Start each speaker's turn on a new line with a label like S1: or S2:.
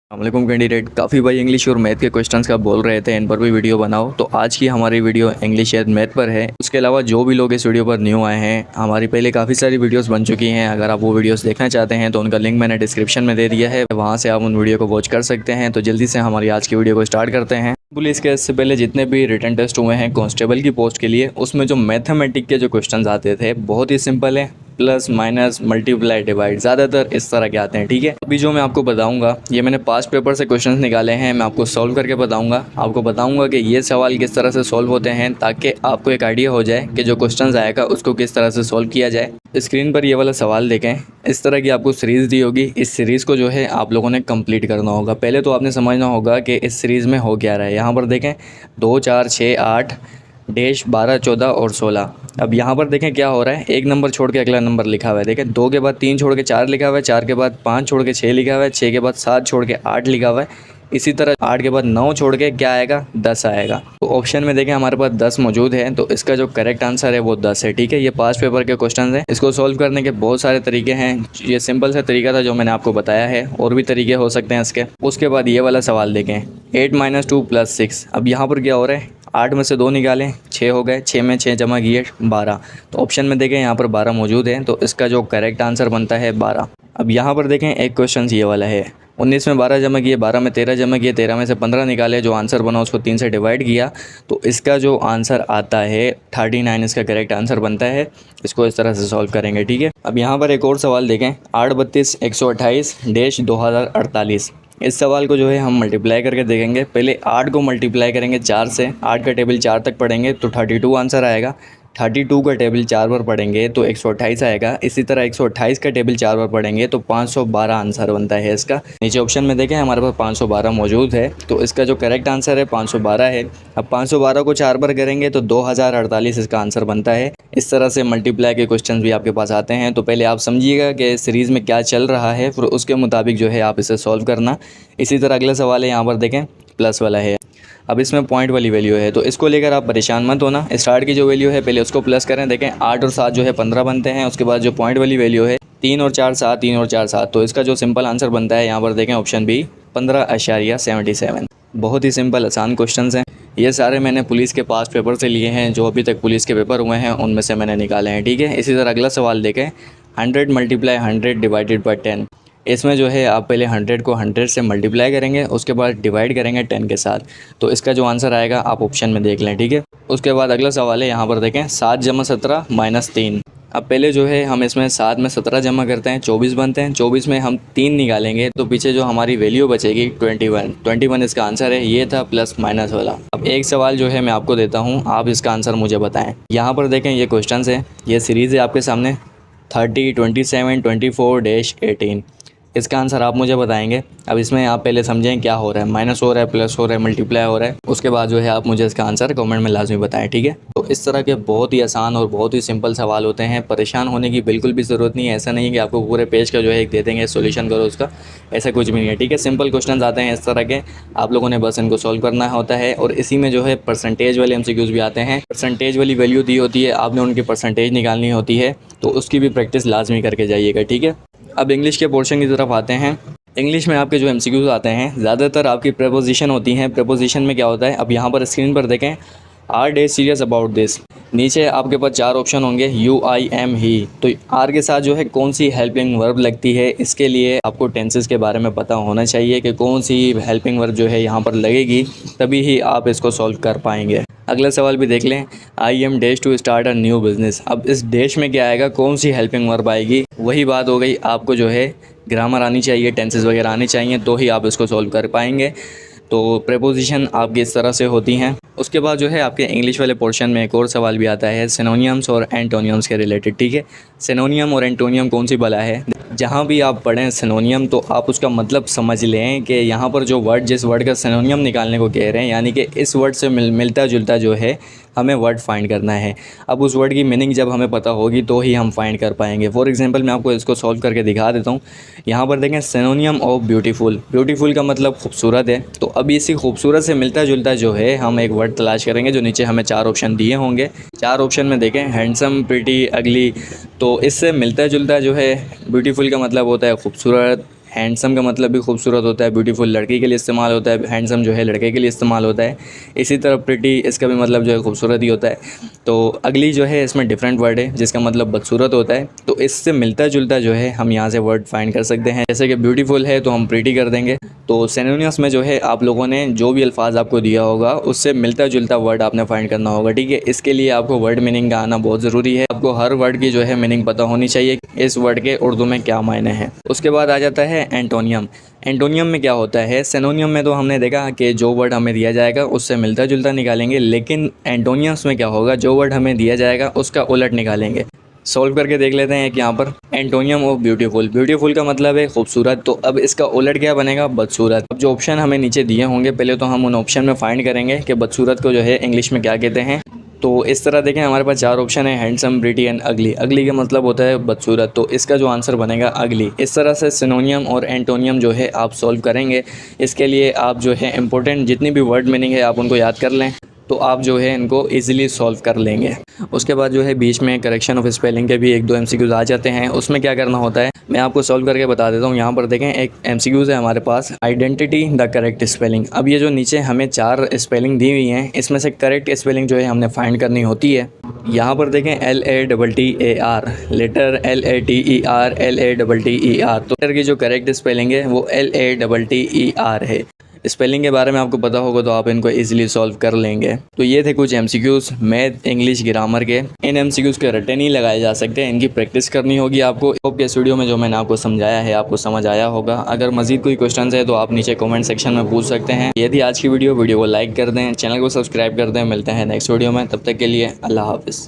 S1: अस्सलामुअलैकुम कैंडिडेट। काफ़ी भाई इंग्लिश और मैथ के क्वेश्चंस का बोल रहे थे इन पर भी वीडियो बनाओ, तो आज की हमारी वीडियो इंग्लिश या मैथ पर है। उसके अलावा जो भी लोग इस वीडियो पर न्यू आए हैं, हमारी पहले काफ़ी सारी वीडियोस बन चुकी हैं। अगर आप वो वीडियोस देखना चाहते हैं तो उनका लिंक मैंने डिस्क्रिप्शन में दे दिया है, वहाँ से आप उन वीडियो को वॉच कर सकते हैं। तो जल्दी से हमारी आज की वीडियो को स्टार्ट करते हैं। पुलिस के इससे पहले जितने भी रिटन टेस्ट हुए हैं कांस्टेबल की पोस्ट के लिए, उसमें जो मैथमेटिक के जो क्वेश्चंस आते थे बहुत ही सिंपल है। प्लस माइनस मल्टीप्लाई डिवाइड ज़्यादातर इस तरह के आते हैं। ठीक है, अभी जो मैं आपको बताऊंगा ये मैंने पास्ट पेपर से क्वेश्चंस निकाले हैं, मैं आपको सॉल्व करके बताऊंगा। आपको बताऊंगा कि ये सवाल किस तरह से सॉल्व होते हैं, ताकि आपको एक आइडिया हो जाए कि जो क्वेश्चंस आएगा उसको किस तरह से सॉल्व किया जाए। स्क्रीन पर ये वाला सवाल देखें, इस तरह की आपको सीरीज़ दी होगी। इस सीरीज़ को जो है आप लोगों ने कंप्लीट करना होगा। पहले तो आपने समझना होगा कि इस सीरीज़ में हो क्या रहा है। यहाँ पर देखें 2 4 6 8 डैश 12 14 और 16। अब यहाँ पर देखें क्या हो रहा है, एक नंबर छोड़ के अगला नंबर लिखा हुआ है। देखें 2 के बाद 3 छोड़ के 4 लिखा हुआ है, 4 के बाद 5 छोड़ के 6 लिखा हुआ है, 6 के बाद 7 छोड़ के 8 लिखा हुआ है। इसी तरह 8 के बाद 9 छोड़ के क्या आएगा, 10 आएगा। तो ऑप्शन में देखें हमारे पास 10 मौजूद है, तो इसका जो करेक्ट आंसर है वो 10 है। ठीक है, ये पास्ट पेपर के क्वेश्चन हैं। इसको सॉल्व करने के बहुत सारे तरीके हैं। ये सिंपल सा तरीका था जो मैंने आपको बताया है, और भी तरीके हो सकते हैं इसके। उसके बाद ये वाला सवाल देखें 8 - 2 + 6। अब यहाँ पर क्या हो रहा है, 8 में से 2 निकालें, 6 हो गए, 6 में 6 जमा किए 12। तो ऑप्शन में देखें यहाँ पर 12 मौजूद है, तो इसका जो करेक्ट आंसर बनता है 12। अब यहाँ पर देखें एक क्वेश्चन ये वाला है, 19 में 12 जमा किए, 12 में 13 जमा किए, 13 में से 15 निकाले, जो आंसर बना उसको 3 से डिवाइड किया, तो इसका जो आंसर आता है 39 इसका करेक्ट आंसर बनता है। इसको इस तरह से सॉल्व करेंगे। ठीक है, अब यहाँ पर एक और सवाल देखें 8 32 128 डैश 2048। इस सवाल को जो है हम मल्टीप्लाई करके देखेंगे। पहले 8 को मल्टीप्लाई करेंगे 4 से, 8 का टेबल 4 तक पढ़ेंगे तो 32 आंसर आएगा। 32 का टेबल 4 बार पढ़ेंगे तो 128 आएगा। इसी तरह 128 का टेबल 4 बार पढ़ेंगे तो 512 आंसर बनता है इसका। नीचे ऑप्शन में देखें हमारे पास 512 मौजूद है, तो इसका जो करेक्ट आंसर है 512 है। अब 512 को 4 बार करेंगे तो 2048 इसका आंसर बनता है। इस तरह से मल्टीप्लाई के क्वेश्चन भी आपके पास आते हैं। तो पहले आप समझिएगा कि सीरीज़ में क्या चल रहा है, फिर उसके मुताबिक जो है आप इसे सॉल्व करना। इसी तरह अगला सवाल है, यहाँ पर देखें प्लस वाला है। अब इसमें पॉइंट वाली वैल्यू है, तो इसको लेकर आप परेशान मत होना। स्टार्ट की जो वैल्यू है पहले उसको प्लस करें। देखें 8 और 7 जो है 15 बनते हैं। उसके बाद जो पॉइंट वाली वैल्यू है 3 और 4 7, 3 और 4 7, तो इसका जो सिंपल आंसर बनता है यहाँ पर देखें ऑप्शन बी 15.77। बहुत ही सिंपल आसान क्वेश्चन हैं। ये सारे मैंने पुलिस के पास्ट पेपर से लिए हैं, जो अभी तक पुलिस के पेपर हुए हैं उनमें से मैंने निकाले हैं। ठीक है, इसी तरह अगला सवाल देखें 100 × 100 डिवाइडेड बाई 10। इसमें जो है आप पहले 100 को 100 से मल्टीप्लाई करेंगे, उसके बाद डिवाइड करेंगे 10 के साथ, तो इसका जो आंसर आएगा आप ऑप्शन में देख लें। ठीक है, उसके बाद अगला सवाल है, यहाँ पर देखें 7 × 17 - 3। अब पहले जो है हम इसमें 7 में 17 जमा करते हैं, 24 बनते हैं। 24 में हम 3 निकालेंगे तो पीछे जो हमारी वैल्यू बचेगी 21 इसका आंसर है। ये था प्लस माइनस वाला। अब एक सवाल जो है मैं आपको देता हूँ, आप इसका आंसर मुझे बताएं। यहाँ पर देखें ये क्वेश्चन है, ये सीरीज़ है आपके सामने 30 27 24 डैश 18। इसका आंसर आप मुझे बताएंगे। अब इसमें आप पहले समझें क्या हो रहा है, माइनस हो रहा है, प्लस हो रहा है, मल्टीप्लाई हो रहा है। उसके बाद जो है आप मुझे इसका आंसर कमेंट में लाजमी बताएं। ठीक है, तो इस तरह के बहुत ही आसान और बहुत ही सिंपल सवाल होते हैं। परेशान होने की बिल्कुल भी ज़रूरत नहीं है। ऐसा नहीं है कि आपको पूरे पेज का जो है एक दे देंगे सोल्यूशन करो उसका, ऐसा कुछ भी नहीं है। ठीक है, सिंपल क्वेश्चन आते हैं इस तरह के, आप लोगों ने बस इनको सॉल्व करना होता है। और इसी में जो है परसेंटेज वाले MCQs भी आते हैं। परसेंटेज वाली वैल्यू दी होती है, आपने उनकी परसेंटेज निकालनी होती है, तो उसकी भी प्रैक्टिस लाजमी करके जाइएगा। ठीक है, अब इंग्लिश के पोर्शन की तरफ आते हैं। इंग्लिश में आपके जो MCQs आते हैं ज़्यादातर आपकी प्रेपोजिशन होती हैं। प्रेपोजिशन में क्या होता है, अब यहाँ पर स्क्रीन पर देखें are they serious about this. नीचे आपके पास 4 ऑप्शन होंगे, यू आई एम ही। तो आर के साथ जो है कौन सी हेल्पिंग वर्ब लगती है, इसके लिए आपको टेंसेस के बारे में पता होना चाहिए कि कौन सी हेल्पिंग वर्ब जो है यहाँ पर लगेगी, तभी ही आप इसको सॉल्व कर पाएंगे। अगला सवाल भी देख लें, I am dash to start a new business. अब इस डैश में क्या आएगा, कौन सी हेल्पिंग वर्ब आएगी। वही बात हो गई, आपको जो है ग्रामर आनी चाहिए, टेंसेस वगैरह आनी चाहिए, तो ही आप इसको सॉल्व कर पाएंगे। तो प्रेपोजिशन आपकी इस तरह से होती हैं। उसके बाद जो है आपके इंग्लिश वाले पोर्शन में एक और सवाल भी आता है सिनोनियम्स और एंटोनियम्स के रिलेटेड। ठीक है, सिनोनियम और एंटोनियम कौन सी बला है। जहाँ भी आप पढ़ें सिनोनियम, तो आप उसका मतलब समझ लें कि यहाँ पर जो वर्ड, जिस वर्ड का सिनोनियम निकालने को कह रहे हैं, यानी कि इस वर्ड से मिलता जुलता जो है हमें वर्ड फाइंड करना है। अब उस वर्ड की मीनिंग जब हमें पता होगी तो ही हम फाइंड कर पाएंगे। फॉर एग्जांपल मैं आपको इसको सॉल्व करके दिखा देता हूँ। यहाँ पर देखें सिनोनियम ऑफ ब्यूटीफुल। ब्यूटीफुल का मतलब खूबसूरत है, तो अब इसी खूबसूरत से मिलता जुलता जो है हम एक वर्ड तलाश करेंगे, जो नीचे हमें 4 ऑप्शन दिए होंगे। 4 ऑप्शन में देखें हैंडसम, प्रिटी, अगली, तो इससे मिलता जुलता जो है ब्यूटीफुल का मतलब होता है खूबसूरत, हैंडसम का मतलब भी खूबसूरत होता है, ब्यूटीफुल लड़की के लिए इस्तेमाल होता है, हैंडसम जो है लड़के के लिए इस्तेमाल होता है। इसी तरह प्रिटी, इसका भी मतलब जो है खूबसूरत ही होता है। तो अगली जो है इसमें डिफरेंट वर्ड है जिसका मतलब बदसूरत होता है। तो इससे मिलता जुलता जो है हम यहाँ से वर्ड फाइंड कर सकते हैं। जैसे कि ब्यूटीफुल है तो हम प्रिटी कर देंगे। तो सिनोनिम्स में जो है आप लोगों ने जो भी अल्फाज आपको दिया होगा उससे मिलता जुलता वर्ड आपने फाइंड करना होगा, ठीक है। इसके लिए आपको वर्ड मीनिंग का आना बहुत ज़रूरी है। आपको हर वर्ड की जो है मीनिंग पता होनी चाहिए, इस वर्ड के उर्दू में क्या मायने हैं। उसके बाद आ जाता है एंटोनियम। एंटोनियम में क्या होता है? सिनोनियम में तो हमने देखा कि जो वर्ड हमें दिया जाएगा उससे मिलता जुलता निकालेंगे, लेकिन एंटोनियम्स में क्या होगा, जो वर्ड हमें दिया जाएगा उसका उलट निकालेंगे। सॉल्व करके देख लेते हैं कि यहाँ पर एंटोनियम ऑफ ब्यूटीफुल, ब्यूटीफुल का मतलब है खूबसूरत, तो अब इसका उलट क्या बनेगा? बदसूरत। अब जो ऑप्शन हमें नीचे दिए होंगे पहले तो हम उन ऑप्शन में फाइंड करेंगे कि बदसूरत को जो है इंग्लिश में क्या कहते हैं। तो इस तरह देखें हमारे पास 4 ऑप्शन है, हैंडसम, प्रिटी एंड अगली। अगली का मतलब होता है बदसूरत, तो इसका जो आंसर बनेगा अगली। इस तरह से सिनोनियम और एंटोनियम जो है आप सॉल्व करेंगे। इसके लिए आप जो है इंपॉर्टेंट जितनी भी वर्ड मीनिंग है आप उनको याद कर लें, तो आप जो है इनको इजीली सॉल्व कर लेंगे। उसके बाद जो है बीच में करेक्शन ऑफ स्पेलिंग के भी 1-2 एमसीक्यूज आ जाते हैं। उसमें क्या करना होता है मैं आपको सॉल्व करके बता देता हूँ। यहाँ पर देखें एक एमसीक्यूज है हमारे पास, आइडेंटिटी द करेक्ट स्पेलिंग। अब ये जो नीचे हमें 4 स्पेलिंग दी हुई हैं इसमें से करेक्ट स्पेलिंग जो है हमने फाइंड करनी होती है। यहाँ पर देखें LATTER, लेटर LATER, LATTER। तो लेटर की जो करेक्ट स्पेलिंग है वो LATTER है। स्पेलिंग के बारे में आपको पता होगा तो आप इनको इजीली सॉल्व कर लेंगे। तो ये थे कुछ एमसीक्यूज़ मैथ, इंग्लिश, ग्रामर के। इन एमसीक्यूज़ के रटे नहीं लगाए जा सकते, इनकी प्रैक्टिस करनी होगी आपको। होप इस वीडियो में जो मैंने आपको समझाया है आपको समझ आया होगा। अगर मजीद कोई क्वेश्चन है तो आप नीचे कमेंट सेक्शन में पूछ सकते हैं। यदि आज की वीडियो को लाइक कर दें, चैनल को सब्सक्राइब कर दें। मिलते हैं नेक्स्ट वीडियो में, तब तक के लिए अल्लाह हाफिज़।